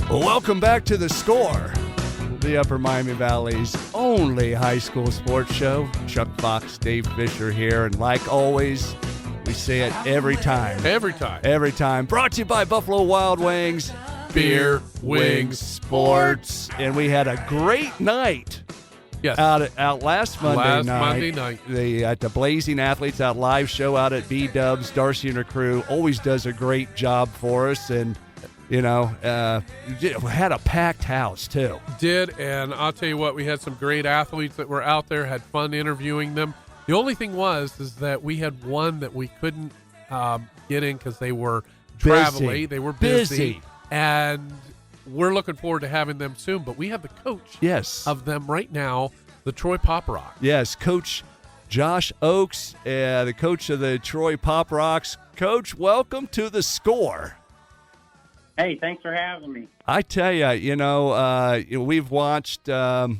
Well, welcome back to The Score, the Upper Miami Valley's only high school sports show. Chuck Fox, Dave Fisher here, and like always, we say it every time. Every time. Every time. Brought to you by Buffalo Wild Wings, Beer, wings, sports. And we had a great night. Yes. Out last Monday night. At the Blazing Athletes Out live show out at B-Dubs. Darcy and her crew always does a great job for us. And, you know, had a packed house, too. Did, and I'll tell you what, we had some great athletes that were out there, had fun interviewing them. The only thing is that we had one that we couldn't get in because they were traveling. They were busy. And we're looking forward to having them soon. But we have the coach of them right now, the Troy Pop Rock. Yes, Coach Josh Oakes, the coach of the Troy Pop Rocks. Coach, welcome to The Score. Hey, thanks for having me. I tell you, we've watched, your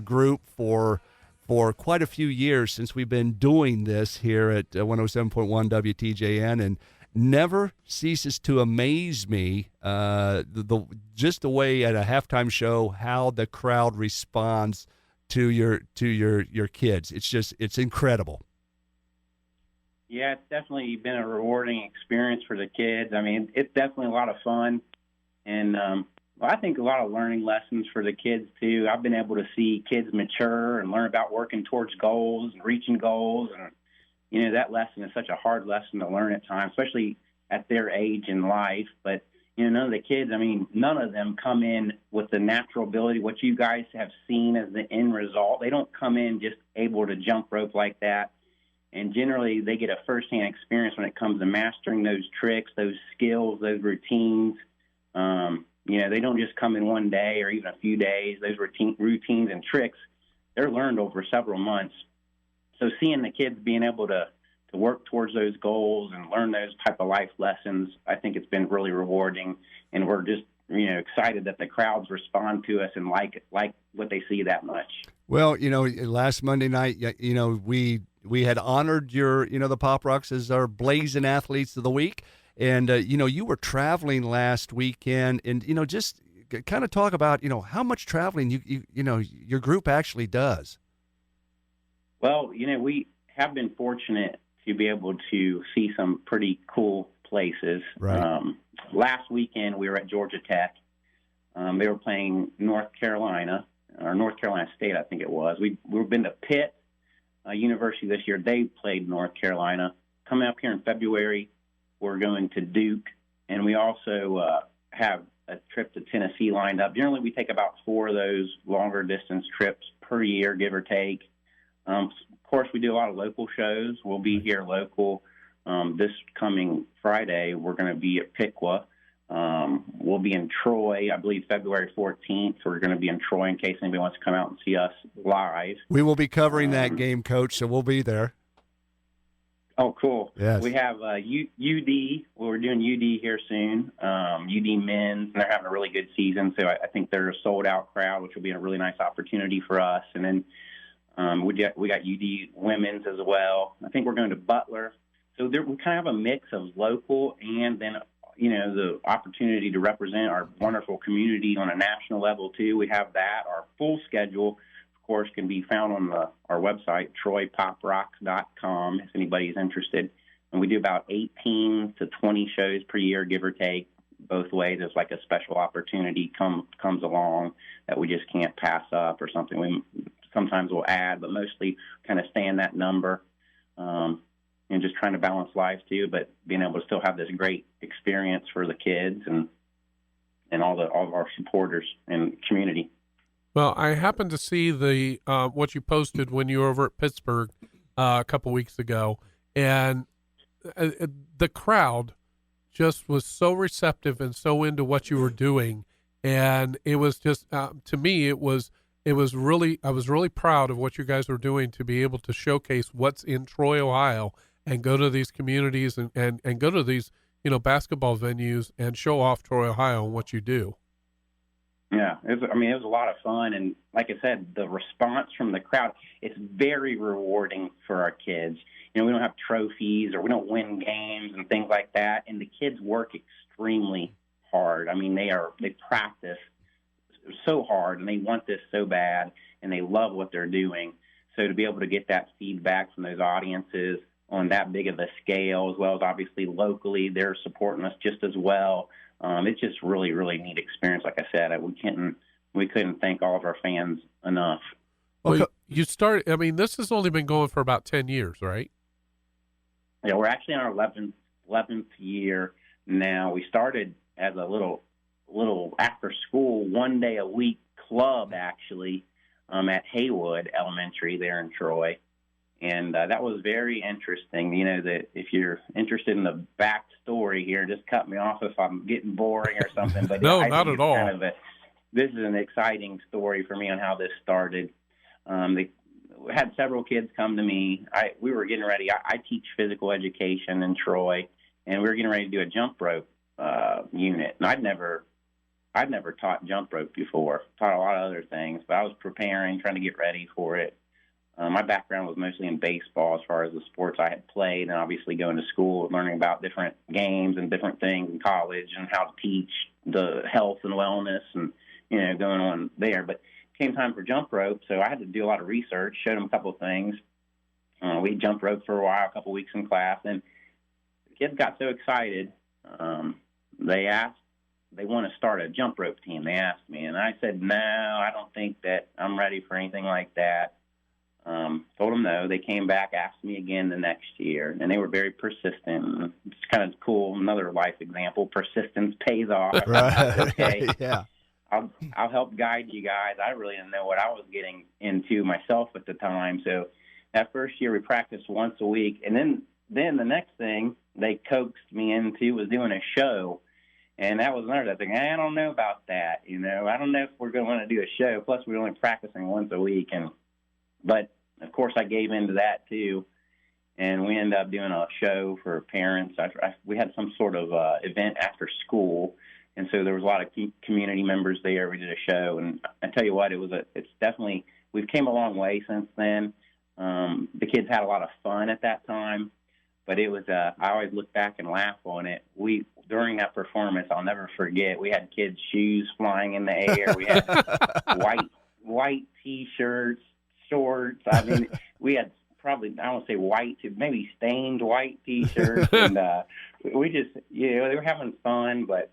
group for quite a few years since we've been doing this here at 107.1 WTJN, and never ceases to amaze me just the way at a halftime show how the crowd responds to your kids. It's incredible. Yeah, it's definitely been a rewarding experience for the kids. I mean, it's definitely a lot of fun, and I think a lot of learning lessons for the kids too. I've been able to see kids mature and learn about working towards goals and reaching goals, and that lesson is such a hard lesson to learn at times, especially at their age in life. But none of the kids, none of them come in with the natural ability, what you guys have seen as the end result. They don't come in just able to jump rope like that. And generally, they get a firsthand experience when it comes to mastering those tricks, those skills, those routines. They don't just come in one day or even a few days. Those routines and tricks, they're learned over several months. So seeing the kids being able to work towards those goals and learn those type of life lessons, I think it's been really rewarding. And we're just excited that the crowds respond to us and like what they see that much. Well, last Monday night, we had honored the Pop Rocks as our Blazing Athletes of the Week. And, you were traveling last weekend, and, just kind of talk about, how much traveling your group actually does. Well, we have been fortunate to be able to see some pretty cool places. Right. Last weekend, we were at Georgia Tech. They were playing North Carolina State, I think it was. We've been to Pitt University this year. They played North Carolina. Coming up here in February, we're going to Duke, and we also have a trip to Tennessee lined up. Generally, we take about 4 of those longer distance trips per year, give or take. Of course, we do a lot of local shows. We'll be here local. This coming Friday, we're going to be at Piqua. We'll be in Troy, I believe, February 14th. We're going to be in Troy in case anybody wants to come out and see us live. We will be covering that game, Coach, so we'll be there. Oh, cool. Yes. We have UD. Well, we're doing UD here soon. UD men's, and they're having a really good season, so I think they're a sold-out crowd, which will be a really nice opportunity for us. And then we got UD women's as well. I think we're going to Butler. So we kind of have a mix of local and then, the opportunity to represent our wonderful community on a national level, too. We have that. Our full schedule, of course, can be found on our website, troypoprocks.com, if anybody's interested. And we do about 18 to 20 shows per year, give or take, both ways. It's like a special opportunity comes along that we just can't pass up or something. Sometimes we'll add, but mostly kind of stay in that number. And just trying to balance life too, but being able to still have this great experience for the kids and all of our supporters and community. Well, I happened to see the what you posted when you were over at Pittsburgh a couple weeks ago, and the crowd just was so receptive and so into what you were doing, and it was just to me it was really, I was really proud of what you guys were doing to be able to showcase what's in Troy, Ohio, and go to these communities and go to these, basketball venues and show off Troy, Ohio, and what you do. Yeah, it was a lot of fun. And like I said, the response from the crowd, it's very rewarding for our kids. We don't have trophies or we don't win games and things like that. And the kids work extremely hard. I mean, they practice so hard, and they want this so bad, and they love what they're doing. So to be able to get that feedback from those audiences on that big of a scale, as well as obviously locally, they're supporting us just as well. It's just really, really neat experience. Like I said, we couldn't thank all of our fans enough. Well, you started. I mean, this has only been going for about 10 years, right? Yeah, we're actually in our 11th year now. We started as a little after school, 1 day a week club, actually, at Haywood Elementary there in Troy. And that was very interesting. You know, that if you're interested in the backstory here, just cut me off if I'm getting boring or something. But No, I not think at all. This is an exciting story for me on how this started. They had several kids come to me. We were getting ready. I teach physical education in Troy, and we were getting ready to do a jump rope unit. And I'd never taught jump rope before. Taught a lot of other things, but I was preparing, trying to get ready for it. My background was mostly in baseball as far as the sports I had played, and obviously going to school, learning about different games and different things in college and how to teach the health and wellness and, you know, going on there. But it came time for jump rope, so I had to do a lot of research, showed them a couple of things. We jumped rope for a while, a couple of weeks in class, and the kids got so excited. They want to start a jump rope team. They asked me, and I said, no, I don't think that I'm ready for anything like that. Told them no. They came back, asked me again the next year, and they were very persistent. It's kind of cool. Another life example. Persistence pays off. Right. Okay. Yeah. I'll help guide you guys. I really didn't know what I was getting into myself at the time. So that first year we practiced once a week, and then the next thing they coaxed me into was doing a show. And that was another thing. I don't know about that. You know, I don't know if we're going to want to do a show. Plus, we're only practicing once a week. But, of course, I gave into that, too. And we ended up doing a show for parents. We had some sort of event after school. And so there was a lot of community members there. We did a show. And I tell you what, it's definitely – we've came a long way since then. The kids had a lot of fun at that time. But it was I always look back and laugh on it. During that performance, I'll never forget, we had kids' shoes flying in the air. We had white T-shirts, shorts. I mean, we had probably, I don't say white, maybe stained white T-shirts. And we just, you know, they were having fun, but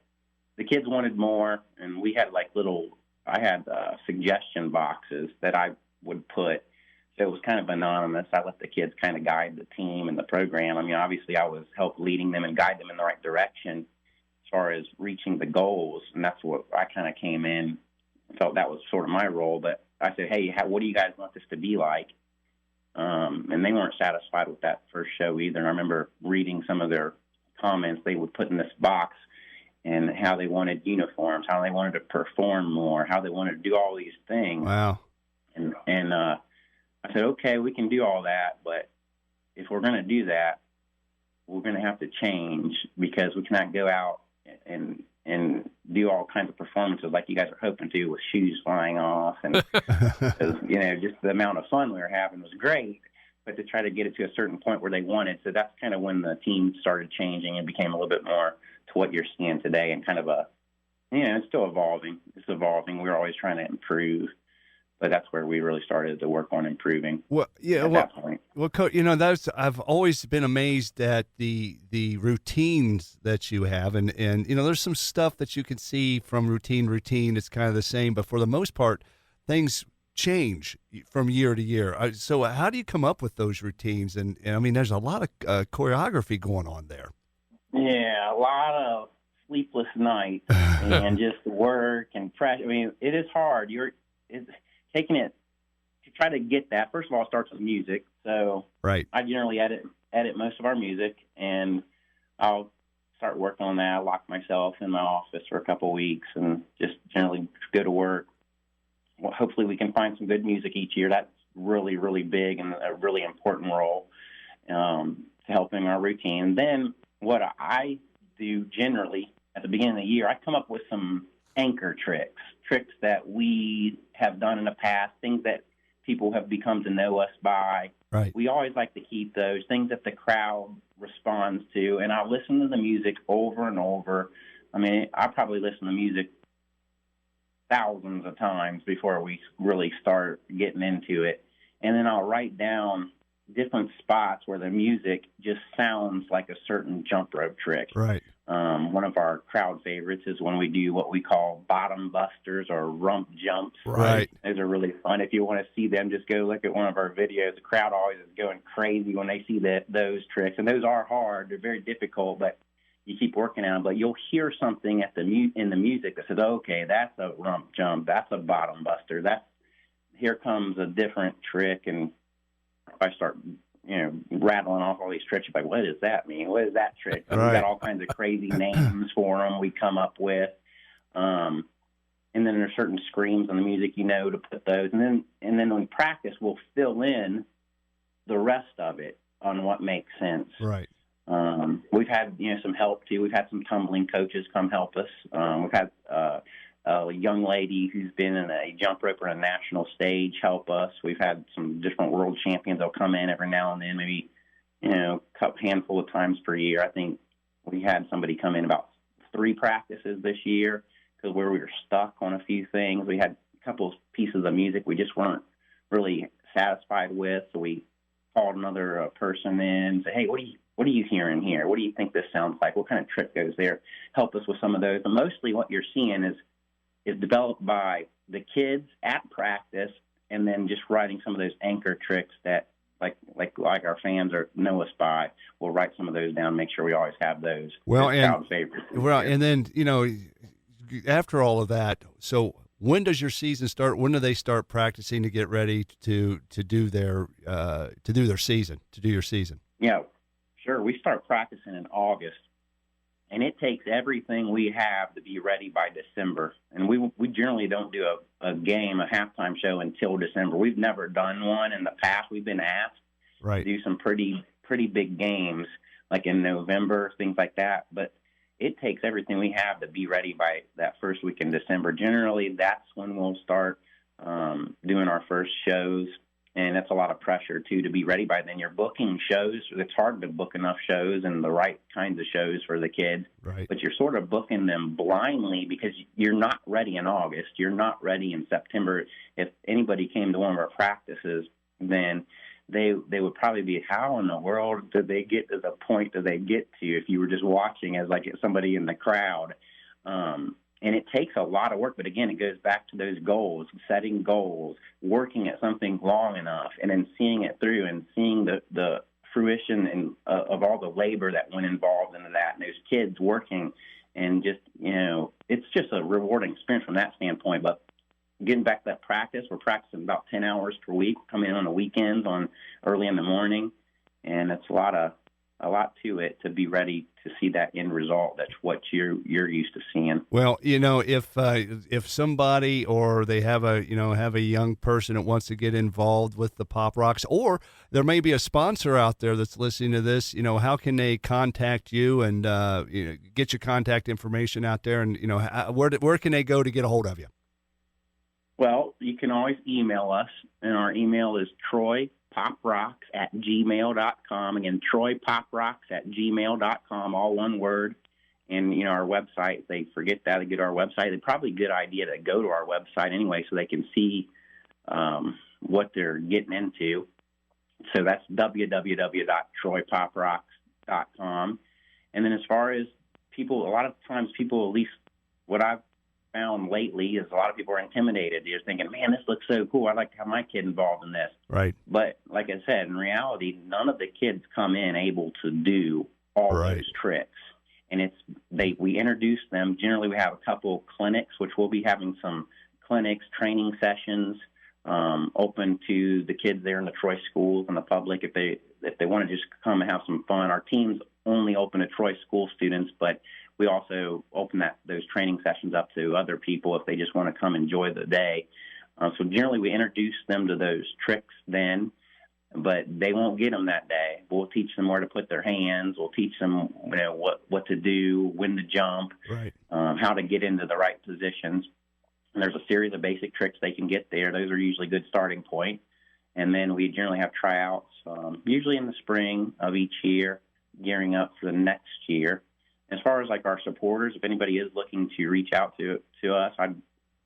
the kids wanted more. And we had I had suggestion boxes that I would put. So it was kind of anonymous. I let the kids kind of guide the team and the program. I mean, obviously I was help leading them and guide them in the right direction as far as reaching the goals. And that's what I kind of came in, felt that was sort of my role. But I said, hey, what do you guys want this to be like? And they weren't satisfied with that first show either. And I remember reading some of their comments they would put in this box and how they wanted uniforms, how they wanted to perform more, how they wanted to do all these things. Wow. And I said, okay, we can do all that, but if we're going to do that, we're going to have to change because we cannot go out and do all kinds of performances like you guys are hoping to with shoes flying off. And, you know, just the amount of fun we were having was great, but to try to get it to a certain point where they wanted. So that's kind of when the team started changing and became a little bit more to what you're seeing today and kind of it's still evolving. It's evolving. We're always trying to improve. But that's where we really started to work on improving. Well, yeah. That point. Well, Coach, you know, I've always been amazed at the routines that you have, and you know, there's some stuff that you can see from routine. It's kind of the same, but for the most part, things change from year to year. So, how do you come up with those routines? And I mean, there's a lot of choreography going on there. Yeah, a lot of sleepless nights and just work and pressure. I mean, it is hard. Taking it to try to get that. First of all, it starts with music. So right. I generally edit most of our music, and I'll start working on that. I lock myself in my office for a couple of weeks and just generally go to work. Well, hopefully we can find some good music each year. That's really, really big and a really important role to helping our routine. Then what I do generally at the beginning of the year, I come up with some anchor tricks that we have done in the past, things that people have become to know us by. Right. We always like to keep those things that the crowd responds to, and I'll listen to the music over and over I mean, I probably listen to music thousands of times before we really start getting into it. And then I'll write down different spots where the music just sounds like a certain jump rope trick. Right. One of our crowd favorites is when we do what we call bottom busters or rump jumps. Right. Those are really fun. If you want to see them, just go look at one of our videos. The crowd always is going crazy when they see those tricks. And those are hard. They're very difficult, but you keep working on them. But you'll hear something in the music that says, okay, that's a rump jump. That's a bottom buster. Here comes a different trick. And if I start rattling off all these tricks, you're like, what does that mean? What is that trick? Right. We've got all kinds of crazy names for them we come up with. And then there's certain screams on the music, to put those. And then when we practice, we'll fill in the rest of it on what makes sense. Right. We've had, some help too. We've had some tumbling coaches come help us. We've had, a young lady who's been in a jump rope or a national stage help us. We've had some different world champions that'll come in every now and then, maybe, a handful of times per year. I think we had somebody come in about 3 practices this year because where we were stuck on a few things. We had a couple of pieces of music we just weren't really satisfied with, so we called another person in and said, hey, what are you hearing here? What do you think this sounds like? What kind of trick goes there? Help us with some of those. But mostly what you're seeing is developed by the kids at practice, and then just writing some of those anchor tricks that, like our fans know us by. We'll write some of those down, make sure we always have those. Well, crowd favorites. and then after all of that, so when does your season start? When do they start practicing to get ready to do their season? To do your season? Yeah, sure. We start practicing in August. And it takes everything we have to be ready by December. And we generally don't do a halftime show until December. We've never done one in the past. We've been asked to do some pretty big games, like in November, things like that. But it takes everything we have to be ready by that first week in December. Generally, that's when we'll start doing our first shows. And that's a lot of pressure, too, to be ready by then. You're booking shows. It's hard to book enough shows and the right kinds of shows for the kids. Right. But you're sort of booking them blindly because you're not ready in August. You're not ready in September. If anybody came to one of our practices, then they would probably be, how in the world did they get to the point that they get to if you were just watching as like somebody in the crowd? And it takes a lot of work, but again, it goes back to those goals, setting goals, working at something long enough, and then seeing it through and seeing the fruition of all the labor that went involved into that, and those kids working, and just, it's just a rewarding experience from that standpoint. But getting back to that practice, we're practicing about 10 hours per week, coming in on the weekends, early in the morning, and it's a lot to it to be ready to see that end result. That's what you're used to seeing. Well, if somebody or they have a young person that wants to get involved with the Pop Rocks, or there may be a sponsor out there that's listening to this, how can they contact you and get your contact information out there, and where can they go to get a hold of you? Well, you can always email us, and our email is troypoprocks@gmail.com. Again, troypoprocks@gmail.com, all one word. And, our website, if they forget that, they go to our website. It's probably a good idea to go to our website anyway so they can see what they're getting into. So that's www.troypoprocks.com. And then as far as people, a lot of times people, at least what I've found lately, is a lot of people are intimidated. They're thinking, man, this looks so cool. I'd like to have my kid involved in this. Right. But like I said, in reality, none of the kids come in able to do all those tricks. And we introduce them. Generally, we have a couple clinics, which we'll be having some clinics, training sessions, open to the kids there in the Troy schools and the public if they want to just come and have some fun. Our team's only open to Troy school students, but we also open those training sessions up to other people if they just want to come enjoy the day. So generally we introduce them to those tricks then, but they won't get them that day. We'll teach them where to put their hands. We'll teach them what to do, when to jump, how to get into the right positions. And there's a series of basic tricks they can get there. Those are usually a good starting point. And then we generally have tryouts, usually in the spring of each year, gearing up for the next year. as far as like our supporters, if anybody is looking to reach out to us,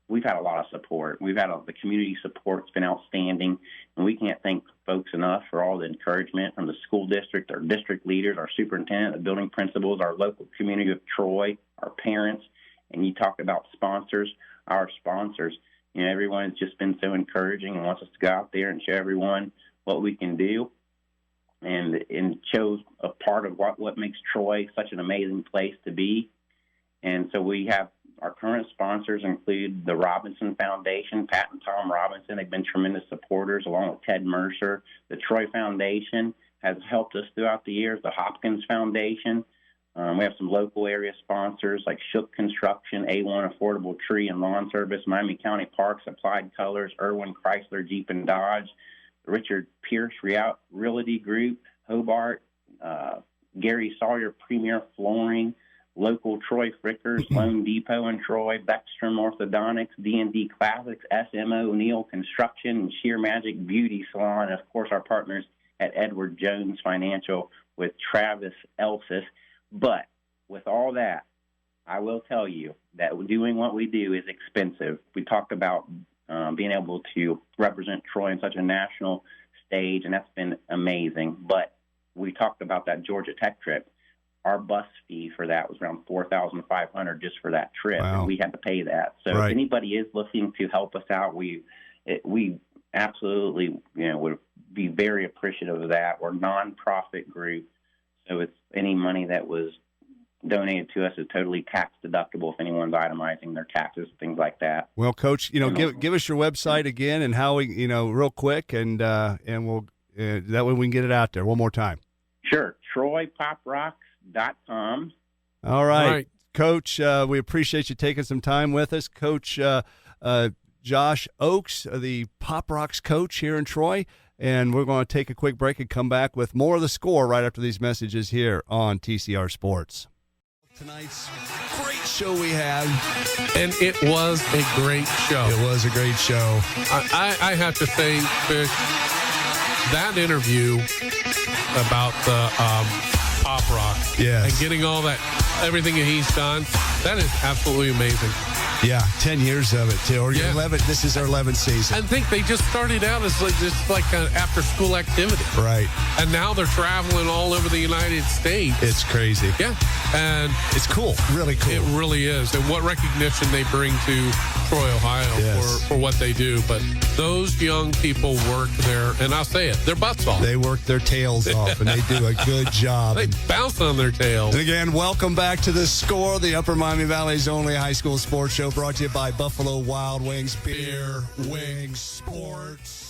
we've had a lot of support. The community support's been outstanding, and we can't thank folks enough for all the encouragement from the school district, our district leaders, our superintendent, the building principals, our local community of Troy, our parents. And you talk about sponsors, our sponsors. Everyone has just been so encouraging and wants us to go out there and show everyone what we can do, and show a part of what makes Troy such an amazing place to be. And so we have our current sponsors include the Robinson Foundation, Pat and Tom Robinson. They've been tremendous supporters, along with Ted Mercer. The Troy Foundation has helped us throughout the years. The Hopkins Foundation. We have some local area sponsors like Shook Construction, A1 Affordable Tree and Lawn Service, Miami County Parks, Applied Colors, Irwin Chrysler Jeep and Dodge, Richard Pierce Realty Group, Hobart, Gary Sawyer Premier Flooring, local Troy Frickers, Loan Depot in Troy, Beckstrom Orthodontics, D&D Classics, SMO O'Neill Construction, and Sheer Magic Beauty Salon, and of course our partners at Edward Jones Financial with Travis Elsis. But with all that, I will tell you that doing what we do is expensive. We talked about being able to represent Troy in such a national stage, and that's been amazing. But we talked about that Georgia Tech trip. Our bus fee for that was around $4,500 just for that trip, Wow. and we had to pay that. So Right. if anybody is looking to help us out, we absolutely would be very appreciative of that. We're a nonprofit group, so it's any money that was donated to us is totally tax deductible if anyone's itemizing their taxes, things like that. Well, Coach, give us your website again and how we, real quick, and we'll that way we can get it out there one more time. Sure, TroyPopRocks.com. All right. Right. Coach, we appreciate you taking some time with us. Coach Josh Oakes, the Pop Rocks coach here in Troy, and we're going to take a quick break and come back with more of the score right after these messages here on TCR Sports. Tonight's great show we had. And it was a great show. It was a great show. I have to say, Fish, that interview about the Pop Rock Yes. and getting everything that he's done, that is absolutely amazing. Yeah, 10 years of it, too. Or Yeah. 11. This is our 11th season. I think they just started out as just like an after-school activity. Right. And now they're traveling all over the United States. It's crazy. Yeah. And It's cool. Really cool. it really is. And what recognition they bring to Troy, Ohio Yes. for what they do. But those young people work there, and I'll say it, their butts off. They work their tails off, and they do a good job. They bounce on their tails. And again, welcome back to The Score, the Upper Miami Valley's only high school sports show, brought to you by Buffalo Wild Wings Beer, Wings, Sports.